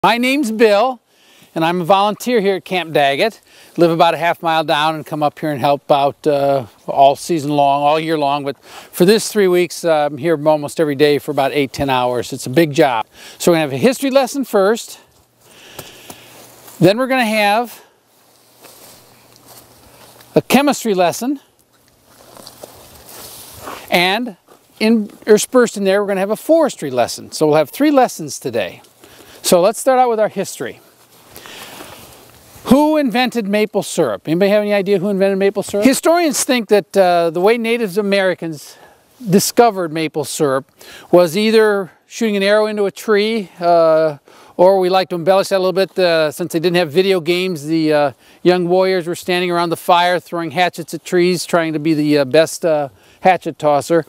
My name's Bill, and I'm a volunteer here at Camp Daggett. Live about a half mile down and come up here and help out all season long, all year long. But for this 3 weeks, I'm here almost every day for about 8-10 hours. It's a big job. So we're going to have a history lesson first. Then we're going to have a chemistry lesson. And interspersed in there, we're going to have a forestry lesson. So we'll have 3 lessons today. So let's start out with our history. Who invented maple syrup? Anybody have any idea who invented maple syrup? Historians think that the way Native Americans discovered maple syrup was either shooting an arrow into a tree, or we like to embellish that a little bit, since they didn't have video games, the young warriors were standing around the fire throwing hatchets at trees, trying to be the best hatchet tosser.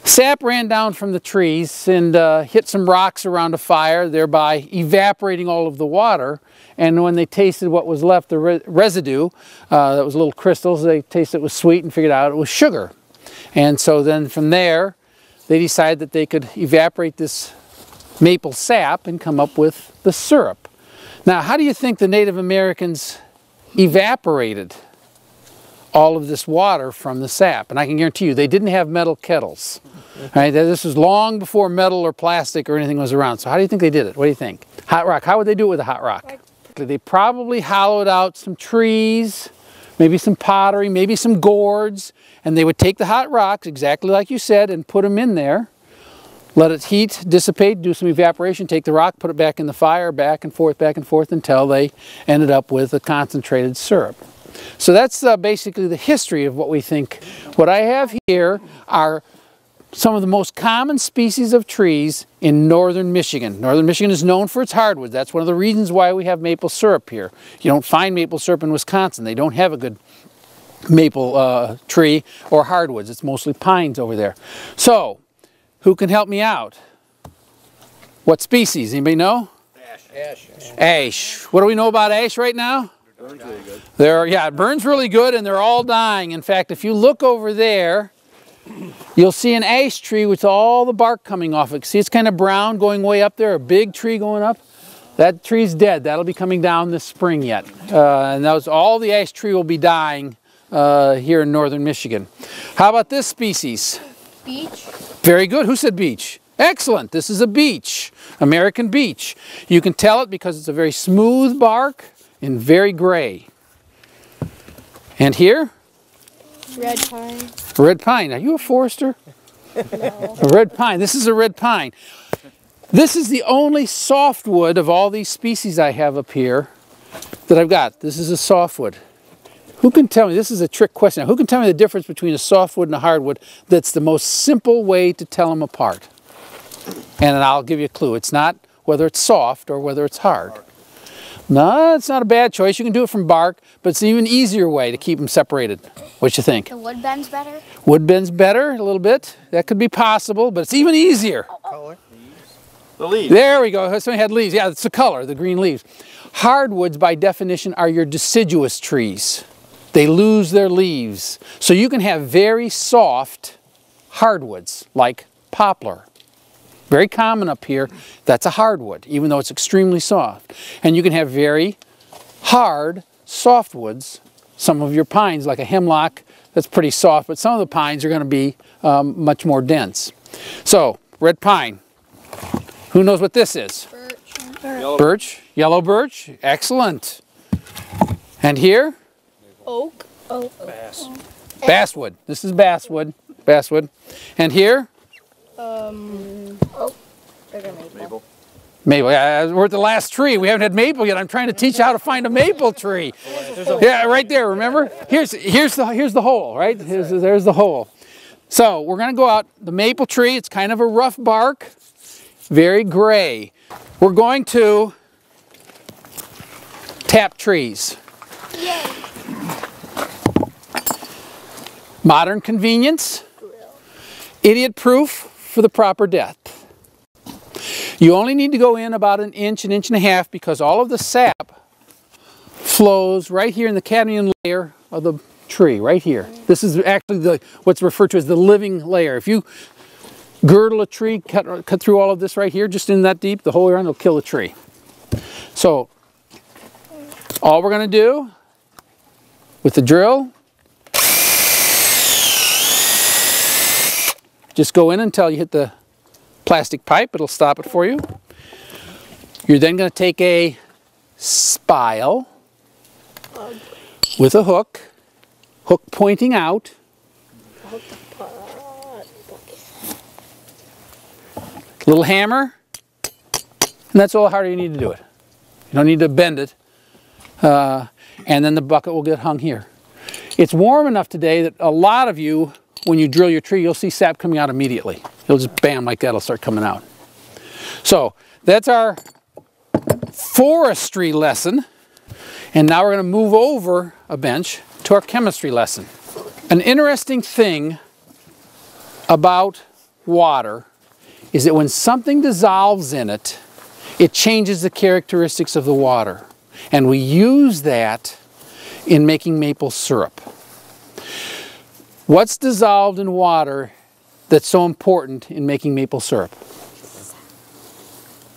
Sap ran down from the trees and hit some rocks around a fire, thereby evaporating all of the water. And when they tasted what was left, the residue, that was little crystals, they tasted it was sweet and figured out it was sugar. And so then from there, they decided that they could evaporate this maple sap and come up with the syrup. Now, how do you think the Native Americans evaporated all of this water from the sap? And I can guarantee you, they didn't have metal kettles. Right? This was long before metal or plastic or anything was around. So how do you think they did it? What do you think? Hot rock. How would they do it with a hot rock? They probably hollowed out some trees, maybe some pottery, maybe some gourds, and they would take the hot rocks, exactly like you said, and put them in there, let it heat, dissipate, do some evaporation, take the rock, put it back in the fire, back and forth until they ended up with a concentrated syrup. So that's basically the history of what we think. What I have here are some of the most common species of trees in northern Michigan. Northern Michigan is known for its hardwoods. That's one of the reasons why we have maple syrup here. You don't find maple syrup in Wisconsin. They don't have a good maple tree or hardwoods. It's mostly pines over there. So, who can help me out? What species? Anybody know? Ash. Ash. What do we know about ash right now? It burns really good. Yeah, it burns really good, and they're all dying. In fact, if you look over there, you'll see an ash tree with all the bark coming off it. See, it's kind of brown going way up there, a big tree going up. That tree's dead. That'll be coming down this spring yet. And all the ash tree will be dying here in northern Michigan. How about this species? Beech. Very good. Who said beech? Excellent. This is a beech, American beech. You can tell it because it's a very smooth bark and very gray. And here? Red pine. Red pine. Are you a forester? No. A red pine. This is a red pine. This is the only softwood of all these species I have up here that I've got. This is a softwood. Who can tell me, this is a trick question, who can tell me the difference between a softwood and a hardwood that's the most simple way to tell them apart? And I'll give you a clue. It's not whether it's soft or whether it's hard. No, it's not a bad choice. You can do it from bark, but it's an even easier way to keep them separated. What you think? The wood bends better? Wood bends better a little bit. That could be possible, but it's even easier. Color? The leaves. There we go. Somebody had leaves. Yeah, it's the color, the green leaves. Hardwoods, by definition, are your deciduous trees. They lose their leaves. So you can have very soft hardwoods, like poplar. Very common up here. That's a hardwood, even though it's extremely soft. And you can have very hard softwoods. Some of your pines, like a hemlock, that's pretty soft, but some of the pines are going to be much more dense. So, red pine. Who knows what this is? Birch. Birch. Yellow birch. Excellent. And here? Oak. Bass. Basswood. This is basswood. Basswood. And here? Maple. Maple. Yeah, we're at the last tree. We haven't had maple yet. I'm trying to teach you how to find a maple tree. Yeah, right there. Remember? Here's the hole. Right? There's the hole. So we're going to go out. The maple tree. It's kind of a rough bark, very gray. We're going to tap trees. Yay. Modern convenience. Idiot-proof for the proper depth. You only need to go in about an inch and a half because all of the sap flows right here in the cadmium layer of the tree, right here. This is actually what's referred to as the living layer. If you girdle a tree, cut through all of this right here, just in that deep, the whole way around, it'll kill the tree. So all we're going to do with the drill, just go in until you hit the plastic pipe. It'll stop it for you. You're then going to take a spile with a hook pointing out. Little hammer, and that's all harder you need to do it. You don't need to bend it, and then the bucket will get hung here. It's warm enough today that a lot of you, when you drill your tree, you'll see sap coming out immediately. It'll just bam like that, it'll start coming out. So that's our forestry lesson, and now we're going to move over a bench to our chemistry lesson. An interesting thing about water is that when something dissolves in it, it changes the characteristics of the water. And we use that in making maple syrup. What's dissolved in water that's so important in making maple syrup?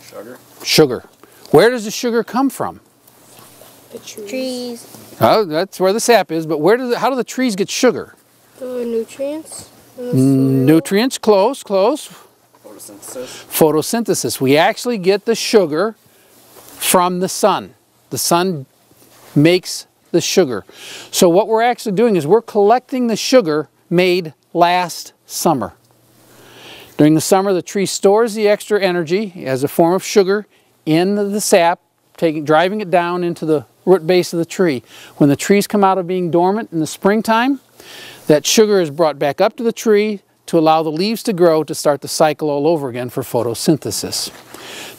Sugar. Sugar. Where does the sugar come from? The trees. Oh, that's where the sap is, but how do the trees get sugar? Nutrients. Nutrients, close. Photosynthesis. Photosynthesis. We actually get the sugar from the sun. The sun makes the sugar. So what we're actually doing is we're collecting the sugar made last summer. During the summer, the tree stores the extra energy as a form of sugar in the sap, driving it down into the root base of the tree. When the trees come out of being dormant in the springtime, that sugar is brought back up to the tree to allow the leaves to grow to start the cycle all over again for photosynthesis.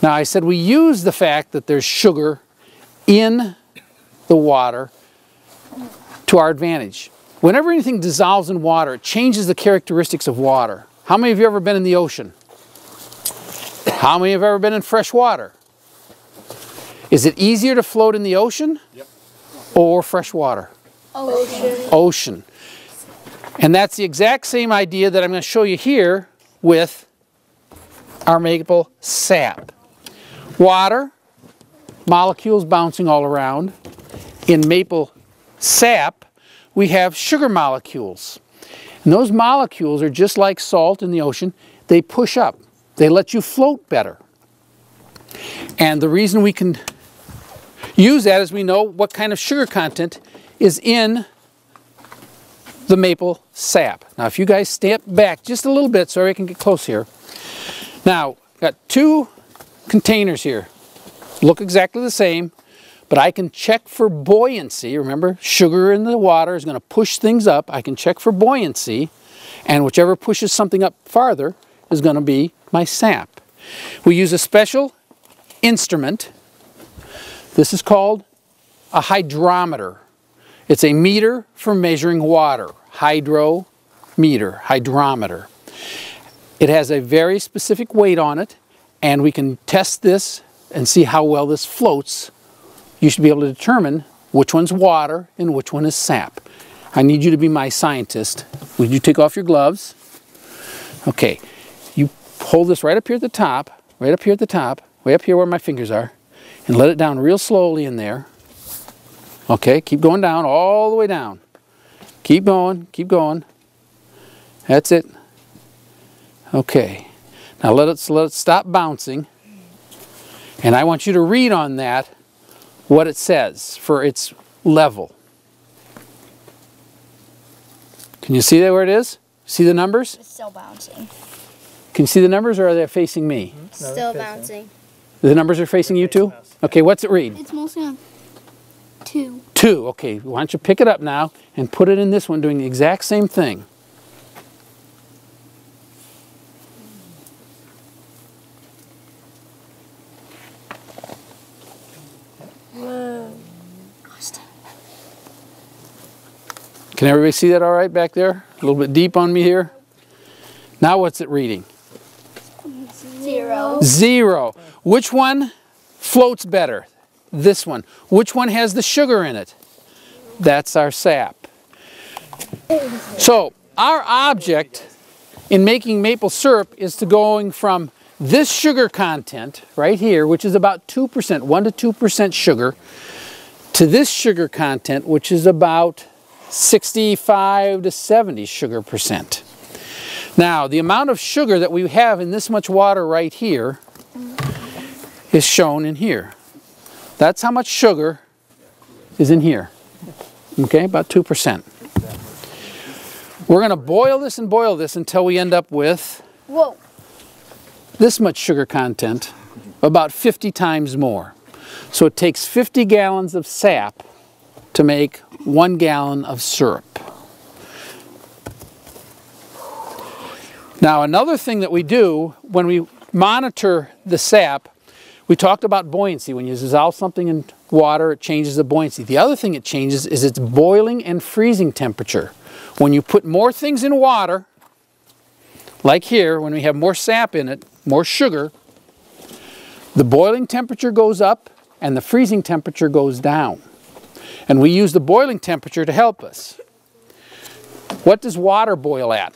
Now I said we use the fact that there's sugar in the water to our advantage. Whenever anything dissolves in water, it changes the characteristics of water. How many of you have ever been in the ocean? How many have ever been in fresh water? Is it easier to float in the ocean? Yep. Or fresh water? Ocean. Ocean. And that's the exact same idea that I'm going to show you here with our maple sap. Water, molecules bouncing all around. In maple sap, we have sugar molecules. And those molecules are just like salt in the ocean. They push up. They let you float better. And the reason we can use that is we know what kind of sugar content is in the maple sap. Now if you guys step back just a little bit so I can get close here. Now, got two containers here. Look exactly the same, but I can check for buoyancy. Remember, sugar in the water is going to push things up. I can check for buoyancy, and whichever pushes something up farther is going to be my sap. We use a special instrument. This is called a hydrometer. It's a meter for measuring water. Hydrometer, hydrometer. It has a very specific weight on it, and we can test this and see how well this floats. You should be able to determine which one's water and which one is sap. I need you to be my scientist. Would you take off your gloves? Okay, you hold this right up here at the top, right up here at the top, way up here where my fingers are, and let it down real slowly in there. Okay, keep going down, all the way down. Keep going, keep going. That's it. Okay, now let it stop bouncing. And I want you to read on that what it says for its level. Can you see that where it is? See the numbers? It's still bouncing. Can you see the numbers, or are they facing me? Still bouncing. The numbers are facing you too? Okay, what's it read? It's mostly on 2. 2. Okay, why don't you pick it up now and put it in this one doing the exact same thing. Whoa. Can everybody see that all right back there? A little bit deep on me here. Now what's it reading? 0. 0. Which one floats better? This one. Which one has the sugar in it? That's our sap. So our object in making maple syrup is to going from this sugar content right here, which is about 2%, 1 to 2% sugar, to this sugar content, which is about 65 to 70 sugar percent. Now, the amount of sugar that we have in this much water right here is shown in here. That's how much sugar is in here. Okay, about 2%. We're going to boil this and boil this until we end up with this much sugar content, about 50 times more. So it takes 50 gallons of sap to make 1 gallon of syrup. Now, another thing that we do when we monitor the sap, we talked about buoyancy. When you dissolve something in water, it changes the buoyancy. The other thing it changes is its boiling and freezing temperature. When you put more things in water, like here, when we have more sap in it, more sugar, the boiling temperature goes up and the freezing temperature goes down. And we use the boiling temperature to help us. What does water boil at?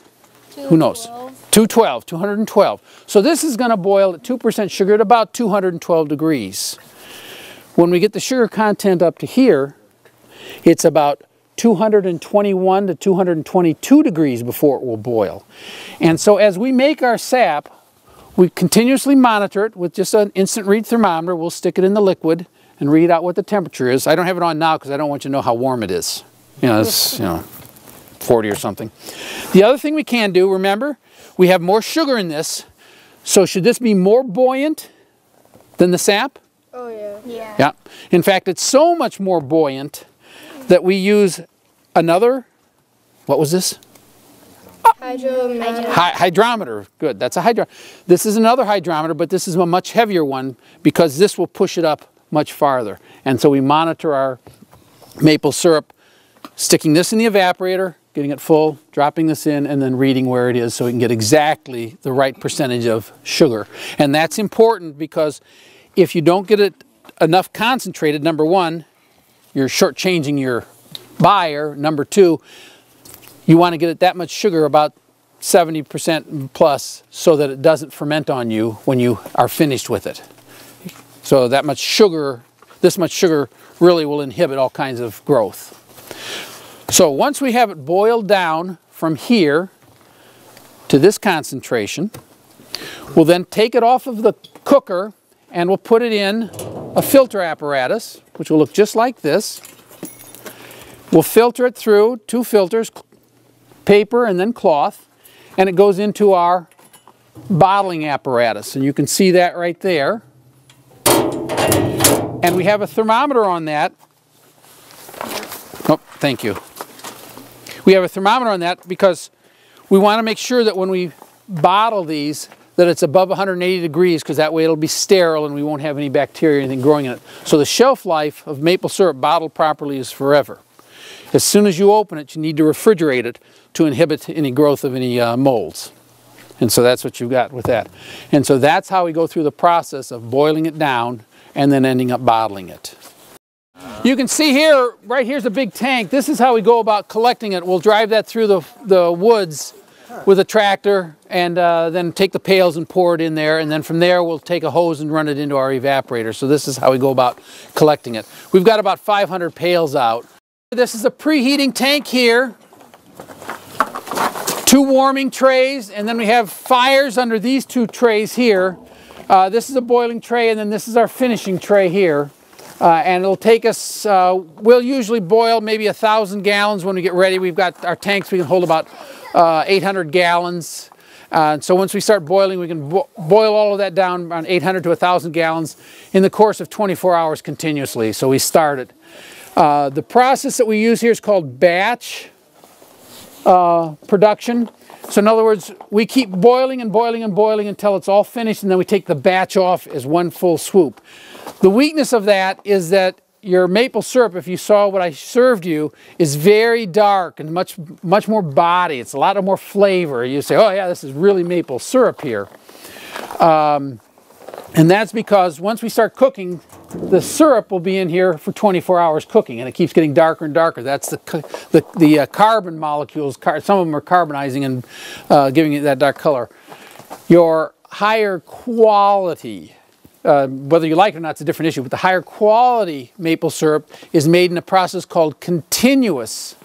Who knows? 212, 212. So this is going to boil at 2% sugar at about 212 degrees. When we get the sugar content up to here, it's about 221 to 222 degrees before it will boil. And so as we make our sap, we continuously monitor it with just an instant read thermometer. We'll stick it in the liquid and read out what the temperature is. I don't have it on now because I don't want you to know how warm it is. You know, it's 40 or something. The other thing we can do, remember, we have more sugar in this. So should this be more buoyant than the sap? Oh yeah. Yeah. In fact, it's so much more buoyant that we use another, what was this? Hydrometer. Good, that's a hydrometer. This is another hydrometer, but this is a much heavier one because this will push it up much farther. And so we monitor our maple syrup, sticking this in the evaporator, getting it full, dropping this in, and then reading where it is so we can get exactly the right percentage of sugar. And that's important because if you don't get it enough concentrated, number one, you're shortchanging your buyer. Number two, you want to get it that much sugar, about 70% plus, so that it doesn't ferment on you when you are finished with it. So that much sugar, this much sugar really will inhibit all kinds of growth. So once we have it boiled down from here to this concentration, we'll then take it off of the cooker and we'll put it in a filter apparatus, which will look just like this. We'll filter it through 2 filters, paper and then cloth, and it goes into our bottling apparatus. And you can see that right there. And we have a thermometer on that. Oh, thank you. We have a thermometer on that because we want to make sure that when we bottle these, that it's above 180 degrees, because that way it'll be sterile and we won't have any bacteria or anything growing in it. So the shelf life of maple syrup bottled properly is forever. As soon as you open it, you need to refrigerate it to inhibit any growth of any molds. And so that's what you've got with that. And so that's how we go through the process of boiling it down and then ending up bottling it. You can see here, right here's a big tank. This is how we go about collecting it. We'll drive that through the woods with a tractor and then take the pails and pour it in there. And then from there, we'll take a hose and run it into our evaporator. So this is how we go about collecting it. We've got about 500 pails out. This is a preheating tank here. 2 warming trays, and then we have fires under these 2 trays here. This is a boiling tray, and then this is our finishing tray here. And it'll take us, we'll usually boil maybe 1,000 gallons when we get ready. We've got our tanks, we can hold about 800 gallons. So once we start boiling, we can boil all of that down around 800 to 1,000 gallons in the course of 24 hours continuously. So we start it. The process that we use here is called batch production. So in other words, we keep boiling and boiling and boiling until it's all finished, and then we take the batch off as one full swoop. The weakness of that is that your maple syrup, if you saw what I served you, is very dark and much more body. It's a lot more flavor. You say, oh yeah, this is really maple syrup here. And that's because once we start cooking, the syrup will be in here for 24 hours cooking, and it keeps getting darker and darker. That's the carbon molecules. Some of them are carbonizing and giving it that dark color. Your higher quality, whether you like it or not, it's a different issue, but the higher quality maple syrup is made in a process called continuous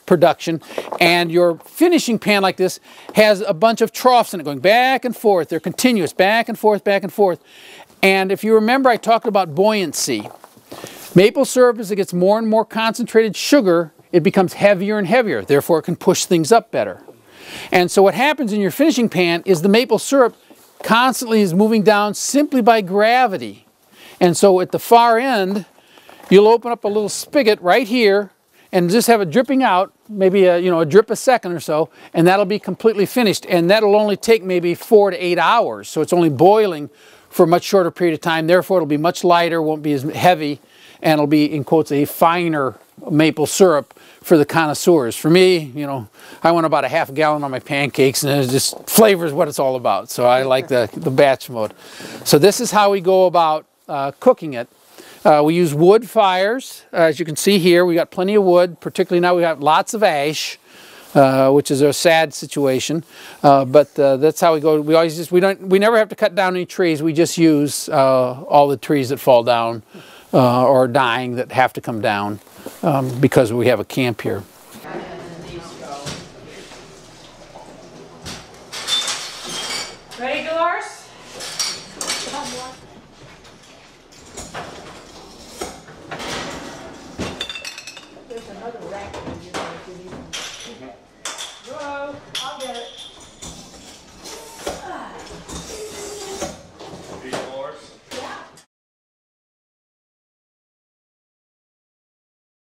production, and your finishing pan like this has a bunch of troughs in it going back and forth. They're continuous, back and forth, back and forth. And if you remember, I talked about buoyancy. Maple syrup, as it gets more and more concentrated sugar, it becomes heavier and heavier. Therefore, it can push things up better. And so what happens in your finishing pan is the maple syrup constantly is moving down simply by gravity. And so at the far end, you'll open up a little spigot right here and just have it dripping out, maybe a drip a second or so, and that'll be completely finished. And that'll only take maybe 4 to 8 hours. So it's only boiling for a much shorter period of time. Therefore, it'll be much lighter, won't be as heavy, and it'll be, in quotes, a finer maple syrup for the connoisseurs. For me, I want about a half gallon on my pancakes, and it just flavors what it's all about. So I like the batch mode. So this is how we go about cooking it. We use wood fires. As you can see here, we got plenty of wood. Particularly now we got lots of ash, which is a sad situation. But that's how we go. We never have to cut down any trees. We just use all the trees that fall down or are dying that have to come down because we have a camp here.